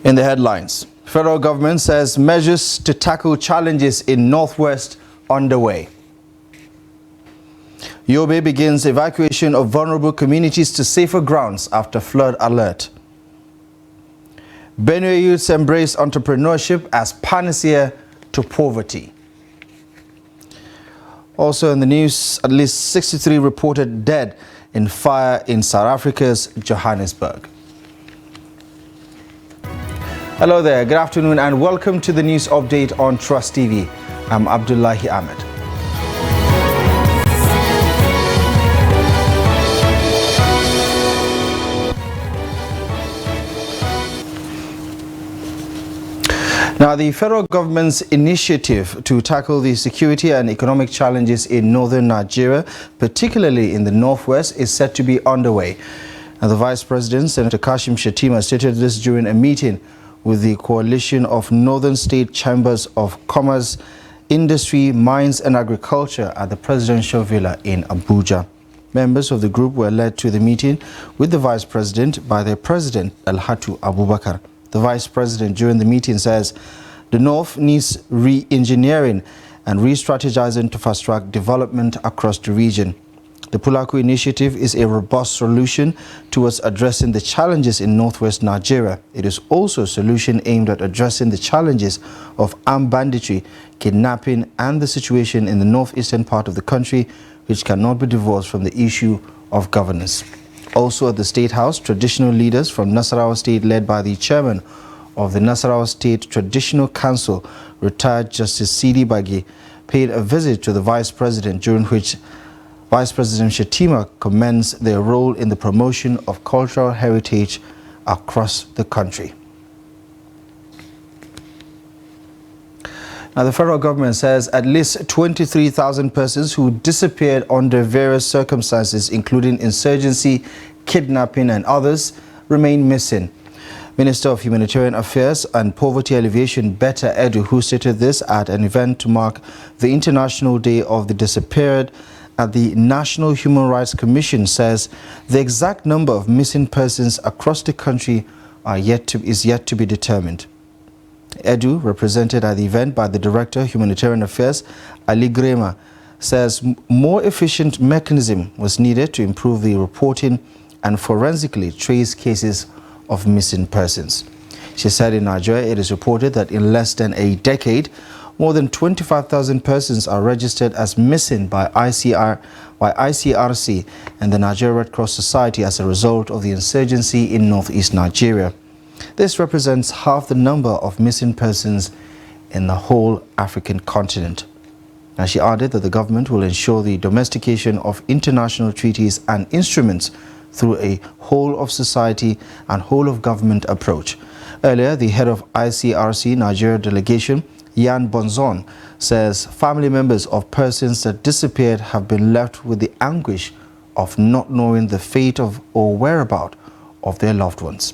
In the headlines, federal government says measures to tackle challenges in Northwest underway. Yobe begins evacuation of vulnerable communities to safer grounds after flood alert. Benue youths embrace entrepreneurship as panacea to poverty. Also in the news, at least 63 reported dead in fire in South Africa's Johannesburg. Hello there, good afternoon and welcome to the news update on Trust TV. I'm Abdullahi Ahmed. Now, the federal government's initiative to tackle the security and economic challenges in northern Nigeria, particularly in the northwest, is set to be underway. And the Vice President, Senator Kashim Shettima, stated this during a meeting with the Coalition of Northern State Chambers of Commerce, Industry, Mines and Agriculture at the Presidential Villa in Abuja. Members of the group were led to the meeting with the Vice President by their President, Alhatu Abubakar. The Vice President during the meeting says the North needs re-engineering and re-strategizing to fast-track development across the region. The Pulaku initiative is a robust solution towards addressing the challenges in northwest Nigeria. It is also a solution aimed at addressing the challenges of armed banditry, kidnapping and the situation in the northeastern part of the country, which cannot be divorced from the issue of governance. Also at the State House, traditional leaders from Nasarawa State, led by the chairman of the Nasarawa State Traditional Council, retired Justice Sidi Bagi, paid a visit to the Vice President, during which Vice President Shettima commends their role in the promotion of cultural heritage across the country. Now, the federal government says at least 23,000 persons who disappeared under various circumstances, including insurgency, kidnapping and others, remain missing. Minister of Humanitarian Affairs and Poverty Alleviation, Betta Edu, who stated this at an event to mark the International Day of the Disappeared at the National Human Rights Commission, says the exact number of missing persons across the country is yet to be determined. Edu, represented at the event by the Director of Humanitarian Affairs, Ali Grema, says more efficient mechanism was needed to improve the reporting and forensically trace cases of missing persons. She said in Nigeria it is reported that in less than a decade, more than 25,000 persons are registered as missing by ICRC and the Nigeria Red Cross Society as a result of the insurgency in northeast Nigeria. This represents half the number of missing persons in the whole African continent. And she added that the government will ensure the domestication of international treaties and instruments through a whole-of-society and whole-of-government approach. Earlier, the head of ICRC Nigeria delegation, Yan Bonzon, says family members of persons that disappeared have been left with the anguish of not knowing the fate of or whereabout of their loved ones.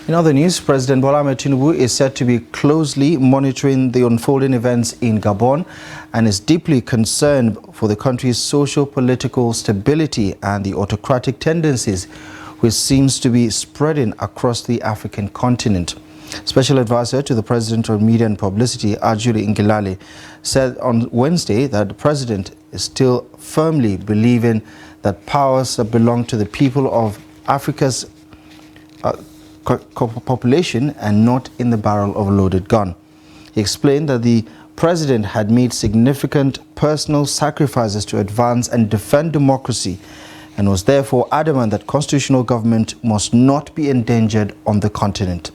In other news, President Bola Ahmed Tinubu is said to be closely monitoring the unfolding events in Gabon and is deeply concerned for the country's social-political stability and the autocratic tendencies which seems to be spreading across the African continent. Special Advisor to the President on Media and Publicity, Ajuri Ngilale, said on Wednesday that the President is still firmly believing that powers that belong to the people of Africa's population and not in the barrel of a loaded gun. He explained that the President had made significant personal sacrifices to advance and defend democracy and was therefore adamant that constitutional government must not be endangered on the continent.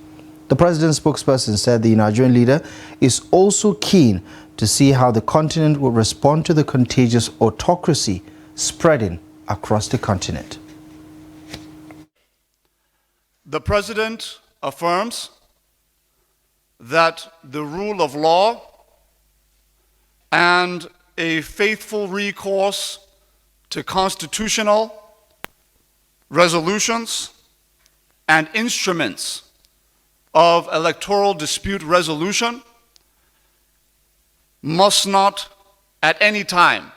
The President's spokesperson said the Nigerian leader is also keen to see how the continent will respond to the contagious autocracy spreading across the continent. The President affirms that the rule of law and a faithful recourse to constitutional resolutions and instruments of electoral dispute resolution must not at any time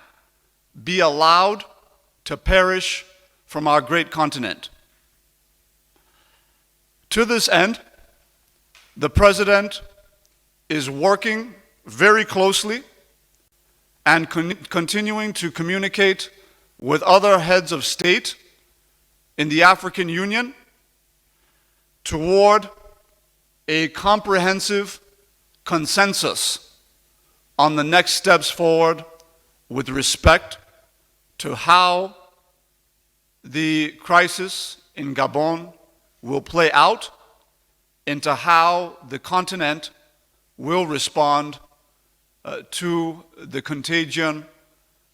be allowed to perish from our great continent. To this end, the President is working very closely and continuing to communicate with other heads of state in the African Union toward a comprehensive consensus on the next steps forward with respect to how the crisis in Gabon will play out, into how the continent will respond to the contagion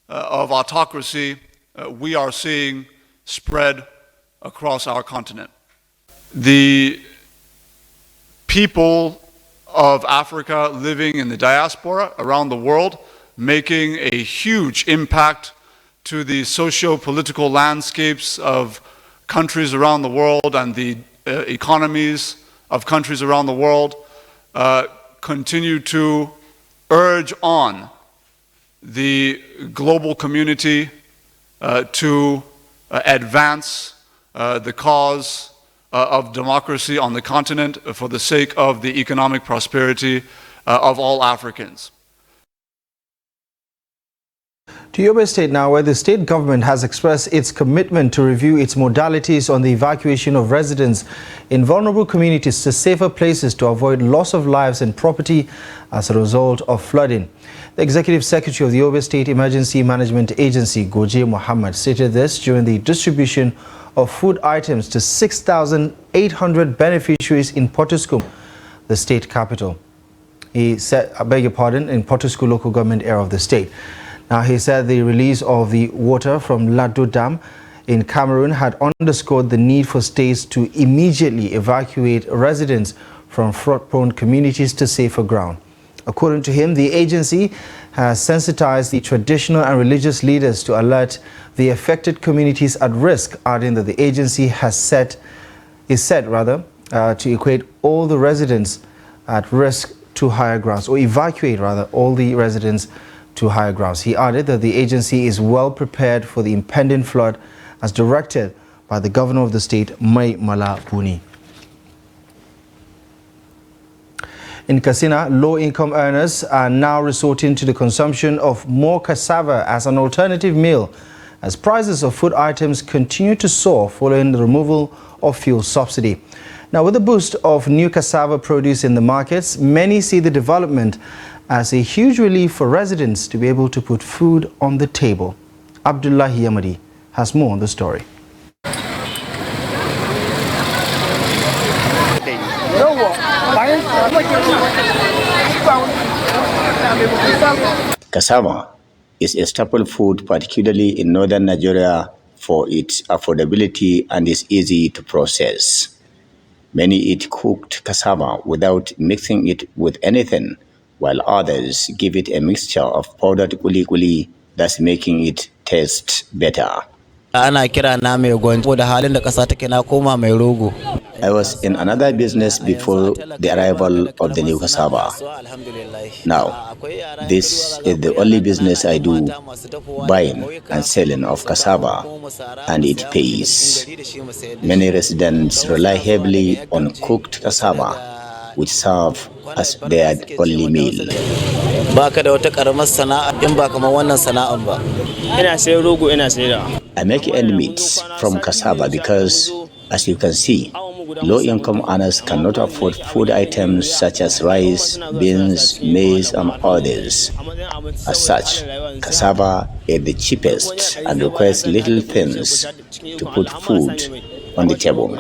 of autocracy we are seeing spread across our continent. The people of Africa living in the diaspora around the world, making a huge impact to the socio-political landscapes of countries around the world and the economies of countries around the world, continue to urge on the global community to advance the cause of democracy on the continent for the sake of the economic prosperity of all Africans. To Yobe State now, where the state government has expressed its commitment to review its modalities on the evacuation of residents in vulnerable communities to safer places to avoid loss of lives and property as a result of flooding. The Executive Secretary of the Yobe State Emergency Management Agency, Goje Mohammed, stated this during the distribution of food items to 6,800 beneficiaries in Potoskum, the state capital. He said, I beg your pardon, in Potoskum local government area of the state. Now, he said the release of the water from Lado Dam in Cameroon had underscored the need for states to immediately evacuate residents from flood-prone communities to safer ground. According to him, the agency has sensitized the traditional and religious leaders to alert the affected communities at risk, adding that the agency is set to equate all the residents at risk to higher grounds, or evacuate rather all the residents to higher grounds. He added that the agency is well prepared for the impending flood as directed by the governor of the state, Mai Mala Buni. In Katsina, low-income earners are now resorting to the consumption of more cassava as an alternative meal as prices of food items continue to soar following the removal of fuel subsidy. Now, with the boost of new cassava produce in the markets, many see the development as a huge relief for residents to be able to put food on the table. Abdullahi Yamadi has more on the story. Cassava is a staple food, particularly in northern Nigeria, for its affordability and is easy to process. Many eat cooked cassava without mixing it with anything, while others give it a mixture of powdered kuli-kuli, thus making it taste better. I was in another business before the arrival of the new cassava. Now, this is the only business I do, buying and selling of cassava, and it pays. Many residents rely heavily on cooked cassava, which serve as their only meal. I make end meats from cassava because, as you can see, low-income earners cannot afford food items such as rice, beans, maize, and others. As such, cassava is the cheapest and requires little things to put food on the table.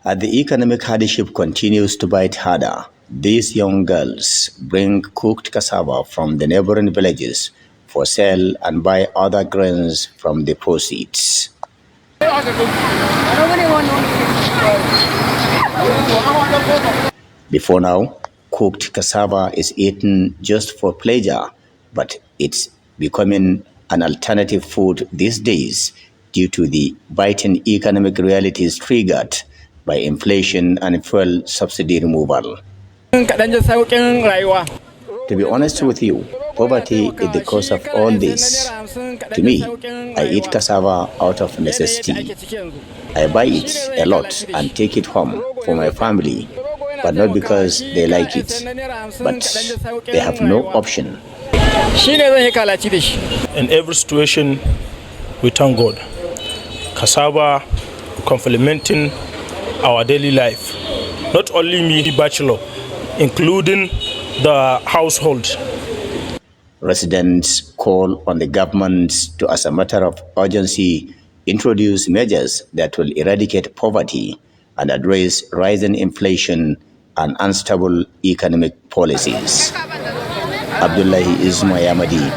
As the economic hardship continues to bite harder, these young girls bring cooked cassava from the neighboring villages for sale and buy other grains from the proceeds. Before now, cooked cassava is eaten just for pleasure, but it's becoming an alternative food these days due to the biting economic realities triggered by inflation and fuel subsidy removal. To be honest with you, poverty is the cause of all this. To me, I eat cassava out of necessity. I buy it a lot and take it home for my family, but not because they like it, but they have no option. In every situation, we thank God. Cassava complementing our daily life. Not only me, the bachelor, including the household. Residents call on the government to, as a matter of urgency, introduce measures that will eradicate poverty and address rising inflation and unstable economic policies. Abdullahi Ismayamadi,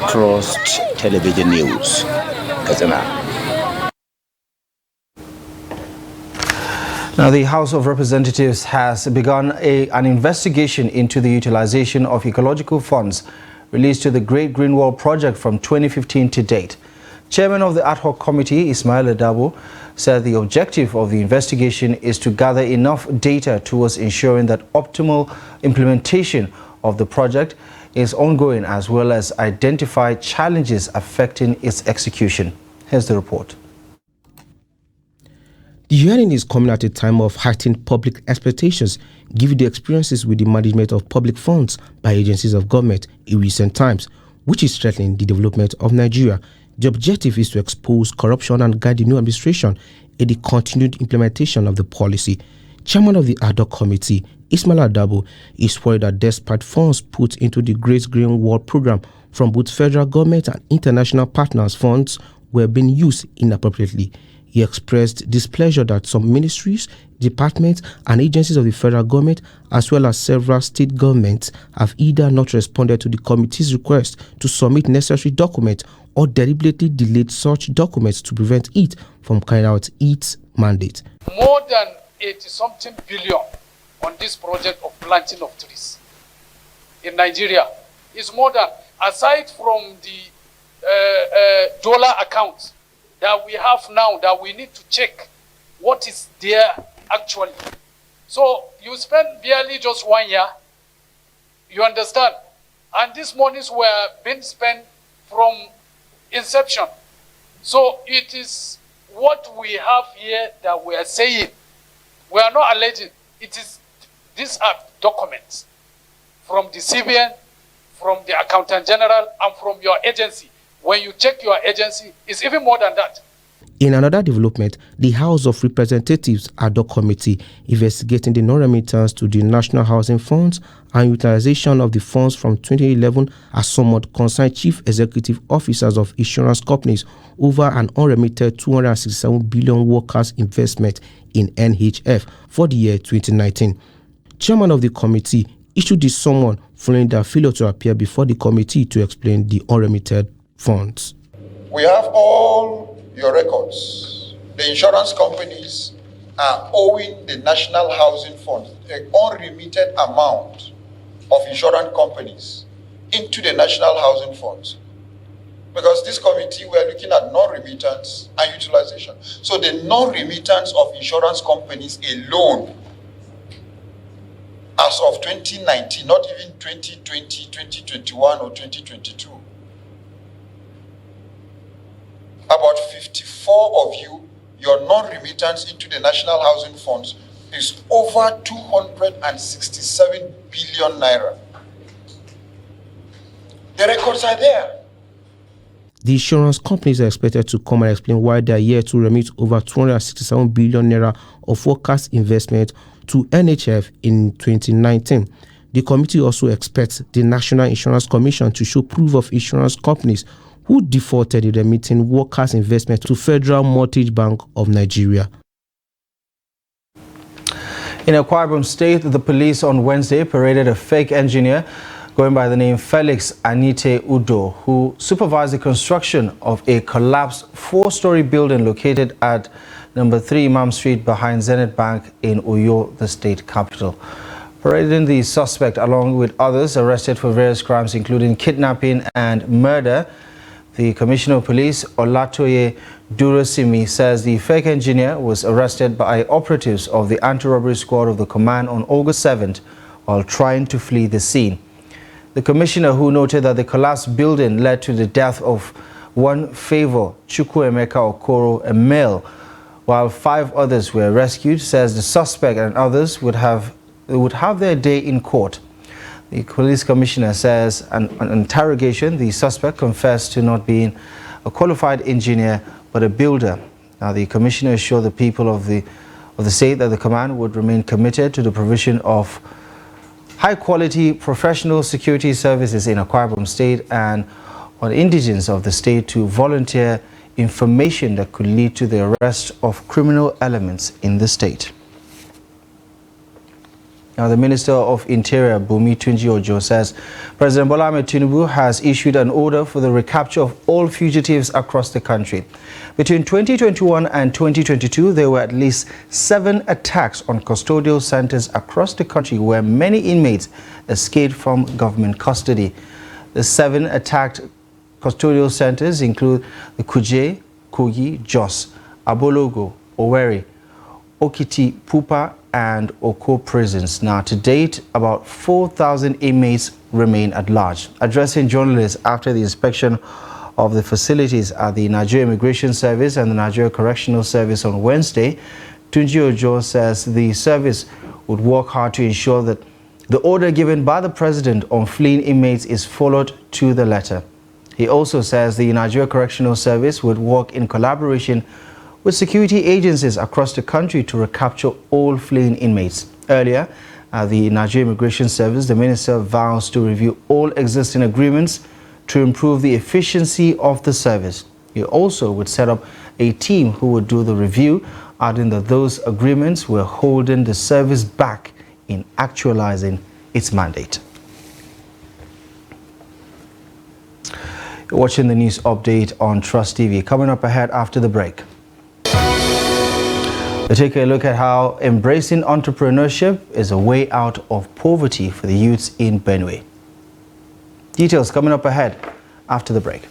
Trust Television News, Katsina. Now, the House of Representatives has begun an investigation into the utilization of ecological funds released to the Great Green Wall project from 2015 to date. Chairman of the ad hoc committee, Ismail Adabo, said the objective of the investigation is to gather enough data towards ensuring that optimal implementation of the project is ongoing, as well as identify challenges affecting its execution. Here's the report. The hearing is coming at a time of heightened public expectations, given the experiences with the management of public funds by agencies of government in recent times, which is threatening the development of Nigeria. The objective is to expose corruption and guide the new administration in the continued implementation of the policy. Chairman of the ad hoc committee, Ismail Adabo, is worried that despite funds put into the Great Green Wall program from both federal government and international partners, funds were being used inappropriately. He expressed displeasure that some ministries, departments and agencies of the federal government, as well as several state governments, have either not responded to the committee's request to submit necessary documents or deliberately delayed such documents to prevent it from carrying out its mandate. More than 80-something billion on this project of planting of trees in Nigeria is more than, aside from the dollar account that we have now, that we need to check what is there actually. So you spend barely just 1 year, you understand, and these monies were being spent from inception. So it is what we have here that we are saying. We are not alleging. It is, these are documents from the CBN, from the Accountant General, and from your agency. When you check your agency, it's even more than that. In another development, the House of Representatives ad hoc committee investigating the non-remittance to the National Housing Funds and utilization of the funds from 2011 has somewhat concerned chief executive officers of insurance companies over an unremitted 267 billion workers investment in NHF for the year 2019. Chairman of the committee issued this summons following their failure to appear before the committee to explain the unremitted funds. We have all your records. The insurance companies are owing the National Housing Fund an unremitted amount of insurance companies into the National Housing Funds. Because this committee, we are looking at non-remittance and utilization. So the non-remittance of insurance companies alone, as of 2019, not even 2020, 2021, or 2022, about 54 of you, your non-remittance into the National Housing Funds is over 267 billion naira. The records are there. The insurance companies are expected to come and explain why they are yet to remit over 267 billion naira of forecast investment to NHF in 2019. The committee also expects the National Insurance Commission to show proof of insurance companies who defaulted in remitting workers' investment to Federal Mortgage Bank of Nigeria. In Akwa Ibom State, the police on Wednesday paraded a fake engineer going by the name Felix Anite Udo, who supervised the construction of a collapsed 4-story building located at number 3 Imam Street behind Zenith Bank in Uyo, the state capital. Parading the suspect along with others arrested for various crimes including kidnapping and murder, the Commissioner of Police, Olatoye Durosimi, says the fake engineer was arrested by operatives of the anti-robbery squad of the command on August 7th while trying to flee the scene. The Commissioner, who noted that the collapsed building led to the death of one Favor Chukwuemeka Okoro, a male while 5 others were rescued, says the suspect and others would have their day in court. The police commissioner says on interrogation, the suspect confessed to not being a qualified engineer but a builder. Now, the commissioner assured the people of the state that the command would remain committed to the provision of high-quality professional security services in Akwa Ibom State and on indigents of the state to volunteer information that could lead to the arrest of criminal elements in the state. Now, the Minister of Interior, Bumi Tunji Ojo, says President Bola Ahmed Tinubu has issued an order for the recapture of all fugitives across the country. Between 2021 and 2022, there were at least 7 attacks on custodial centers across the country where many inmates escaped from government custody. The 7 attacked custodial centers include the Kuje, Kogi, Jos, Abologo, Owerri, Okiti, Pupa, and Oko prisons. Now, to date, about 4,000 inmates remain at large. Addressing journalists after the inspection of the facilities at the Nigeria Immigration Service and the Nigeria Correctional Service on Wednesday, Tunji Ojo says the service would work hard to ensure that the order given by the president on fleeing inmates is followed to the letter. He also says the Nigeria Correctional Service would work in collaboration with security agencies across the country to recapture all fleeing inmates. Earlier, at the Nigeria Immigration Service, the minister vows to review all existing agreements to improve the efficiency of the service. He also would set up a team who would do the review, adding that those agreements were holding the service back in actualizing its mandate. You're watching the news update on Trust TV. Coming up ahead after the break. We'll take a look at how embracing entrepreneurship is a way out of poverty for the youths in Benue. Details coming up ahead after the break.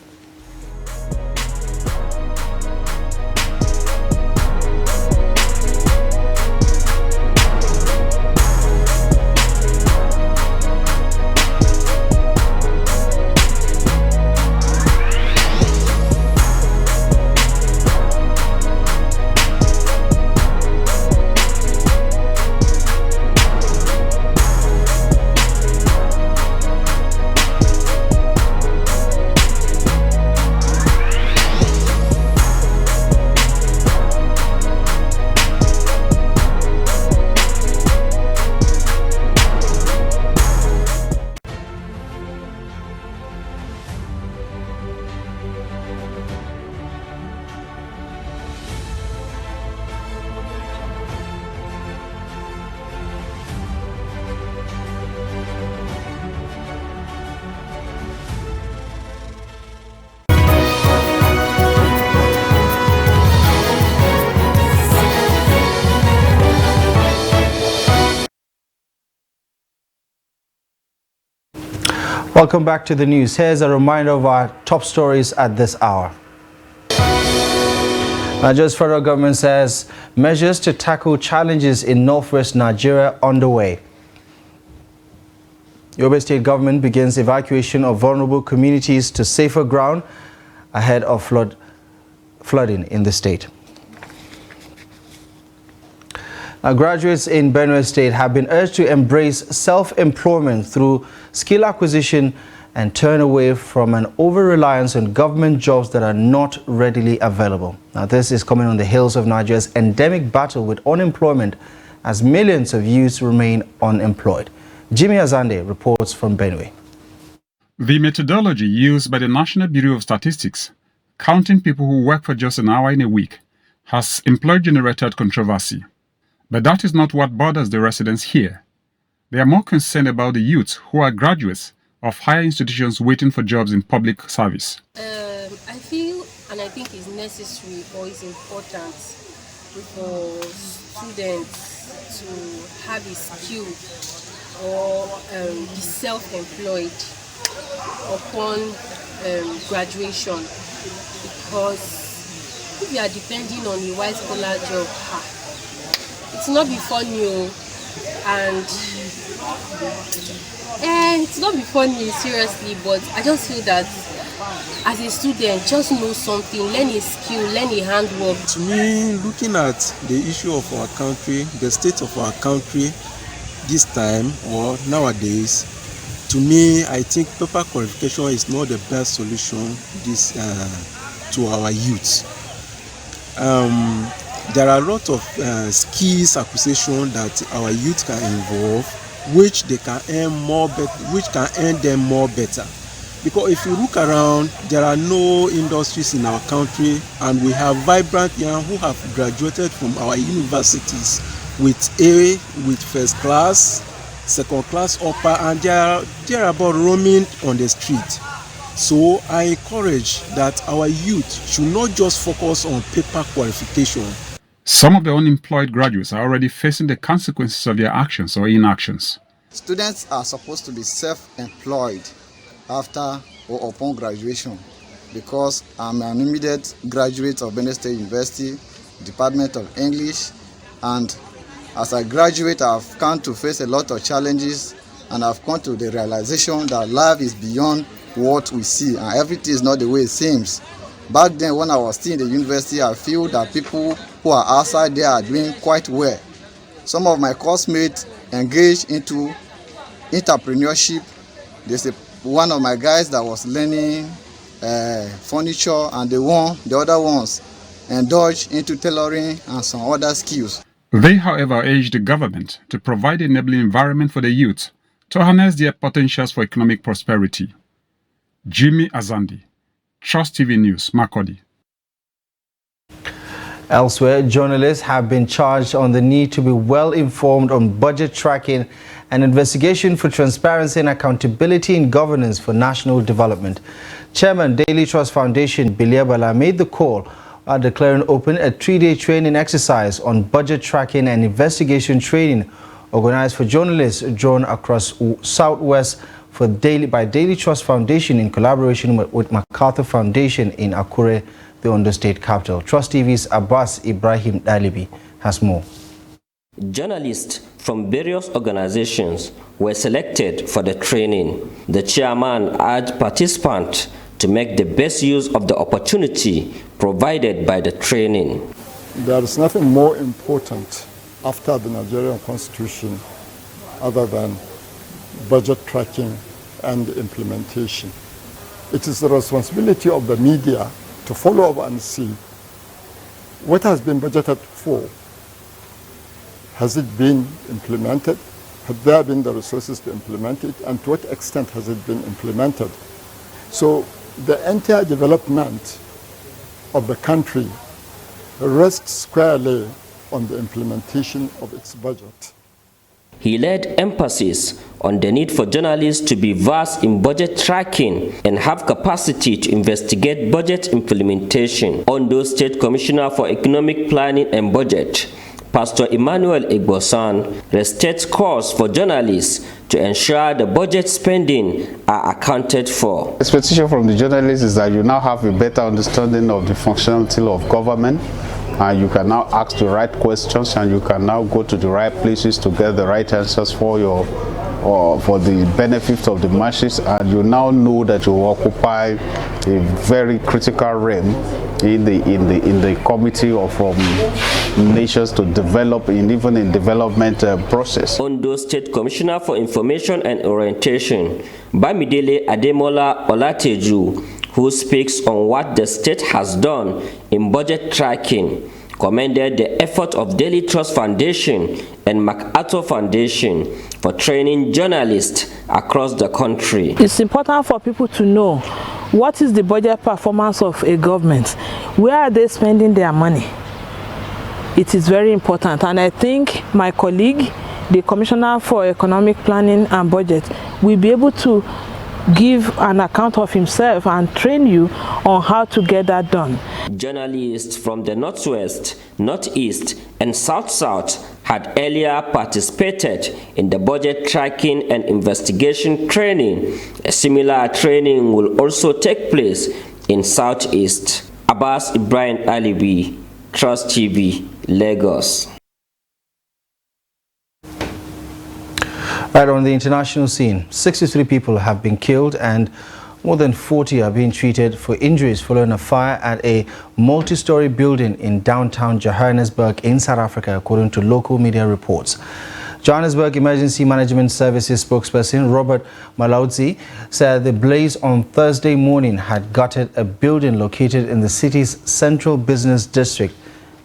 Welcome back to the news. Here's a reminder of our top stories at this hour. Nigeria's federal government says measures to tackle challenges in northwest Nigeria underway. Yobe State government begins evacuation of vulnerable communities to safer ground ahead of flooding in the state. Now, graduates in Benue State have been urged to embrace self-employment through skill acquisition and turn away from an over-reliance on government jobs that are not readily available. Now, this is coming on the heels of Nigeria's endemic battle with unemployment as millions of youths remain unemployed. Jimmy Azande reports from Benue. The methodology used by the National Bureau of Statistics, counting people who work for just an hour in a week, has employer-generated controversy. But that is not what bothers the residents here. They are more concerned about the youths who are graduates of higher institutions waiting for jobs in public service. I feel and I think it's necessary or it's important for students to have a skill or be self-employed upon graduation, because if you are depending on a white-collar job, it's not be funny, and it's not be funny seriously, but I just feel that as a student, just know something, learn a skill, learn a handwork. To me, looking at the issue of our country, the state of our country this time or nowadays, to me, I think paper qualification is not the best solution to our youth. There are a lot of skills acquisition that our youth can involve, which they can earn more, which can earn them more better. Because if you look around, there are no industries in our country, and we have vibrant young who have graduated from our universities with first class, second class, upper, and they are about roaming on the street. So I encourage that our youth should not just focus on paper qualification. Some of the unemployed graduates are already facing the consequences of their actions or inactions. Students are supposed to be self-employed after or upon graduation, because I'm an immediate graduate of Benue State University, Department of English, and as a graduate, I've come to face a lot of challenges, and I've come to the realization that life is beyond what we see, and everything is not the way it seems. Back then, when I was still in the university, I feel that people who are outside there are doing quite well. Some of my classmates engaged into entrepreneurship. There's one of my guys that was learning furniture, and the other ones indulged into tailoring and some other skills. They, however, urged the government to provide an enabling environment for the youth to harness their potentials for economic prosperity. Jimmy Azandi, Trust TV News, Makurdi. Elsewhere, journalists have been charged on the need to be well informed on budget tracking and investigation for transparency and accountability in governance for national development. Chairman, Daily Trust Foundation, Bilia Bala, made the call declaring open a 3-day training exercise on budget tracking and investigation training organized for journalists drawn across Southwest by Daily Trust Foundation in collaboration with MacArthur Foundation in Akure, the Ondo State capital. Trust TV's Abbas Ibrahim Dalibi has more. Journalists from various organizations were selected for the training. The chairman urged participants to make the best use of the opportunity provided by the training. There is nothing more important after the Nigerian Constitution other than budget tracking and implementation. It is the responsibility of the media to follow up and see what has been budgeted for. Has it been implemented? Have there been the resources to implement it? And to what extent has it been implemented? So the entire development of the country rests squarely on the implementation of its budget. He laid emphasis on the need for journalists to be versed in budget tracking and have capacity to investigate budget implementation. Ondo State Commissioner for Economic Planning and Budget, Pastor Emmanuel Igbosan, restates calls for journalists to ensure the budget spending are accounted for. The expectation from the journalists is that you now have a better understanding of the functionality of government, and you can now ask the right questions, and you can now go to the right places to get the right answers for the benefit of the masses, and you now know that you occupy a very critical realm in the committee of nations to develop, even in development process. Ondo State Commissioner for Information and Orientation, Bamidele Ademola Olateju, who speaks on what the state has done in budget tracking, commended the effort of Daily Trust Foundation and MacArthur Foundation for training journalists across the country. It's important for people to know what is the budget performance of a government. Where are they spending their money? It is very important, and I think my colleague, the Commissioner for Economic Planning and Budget, will be able to give an account of himself and train you on how to get that done. Journalists from the Northwest, Northeast, and South-South had earlier participated in the budget tracking and investigation training. A similar training will also take place in Southeast. Abbas Ibrahim Alibi, Trust TV, Lagos. Right, on the international scene, 63 people have been killed and More than 40 are being treated for injuries following a fire at a multi-story building in downtown Johannesburg in South Africa, according to local media reports. Johannesburg Emergency Management Services spokesperson Robert Malaudzi said the blaze on Thursday morning had gutted a building located in the city's central business district,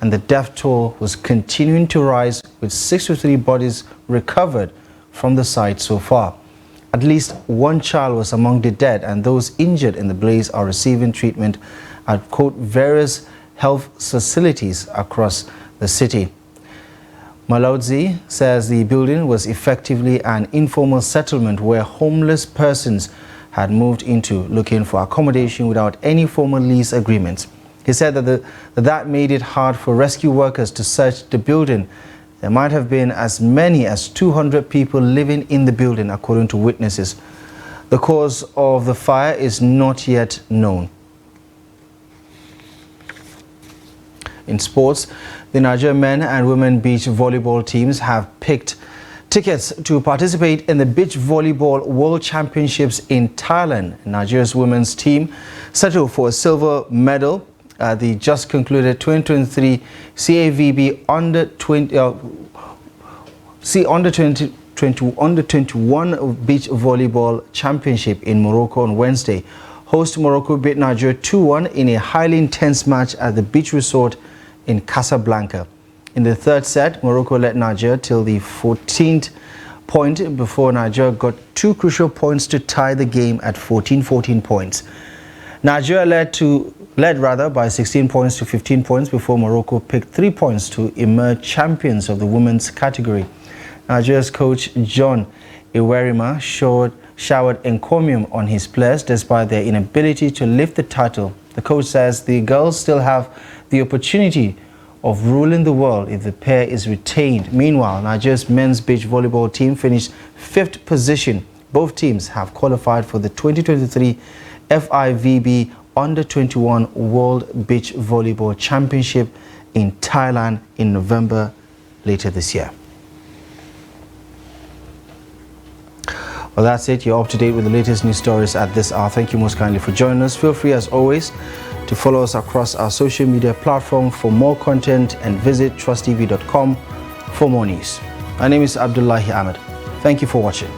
and the death toll was continuing to rise, with 63 bodies recovered from the site so far. At least one child was among the dead, and those injured in the blaze are receiving treatment at, quote, various health facilities across the city. Malaudzi says the building was effectively an informal settlement where homeless persons had moved into looking for accommodation without any formal lease agreements. He said that made it hard for rescue workers to search the building. There might have been as many as 200 people living in the building, according to witnesses. The cause of the fire is not yet known. In sports, the Nigerian men and women beach volleyball teams have picked tickets to participate in the Beach Volleyball World Championships in Thailand. Nigeria's women's team settled for a silver medal at the just concluded 2023 CAVB Under 21 Beach Volleyball Championship in Morocco on Wednesday. Host Morocco beat Nigeria 2-1 in a highly intense match at the beach resort in Casablanca. In the third set, Morocco led Nigeria till the 14th point before Nigeria got two crucial points to tie the game at 14 points. Nigeria led by 16 points to 15 points before Morocco picked 3 points to emerge champions of the women's category. Nigeria's coach John Iwerima showered encomium on his players despite their inability to lift the title. The coach says the girls still have the opportunity of ruling the world if the pair is retained. Meanwhile, Nigeria's men's beach volleyball team finished 5th position. Both teams have qualified for the 2023 FIVB Under 21 World Beach Volleyball Championship in Thailand in November later this year. Well, that's it. You're up to date with the latest news stories at this hour. Thank you most kindly for joining us. Feel free, as always, to follow us across our social media platform for more content and visit trusttv.com for more news. My name is Abdullahi Ahmed. Thank you for watching.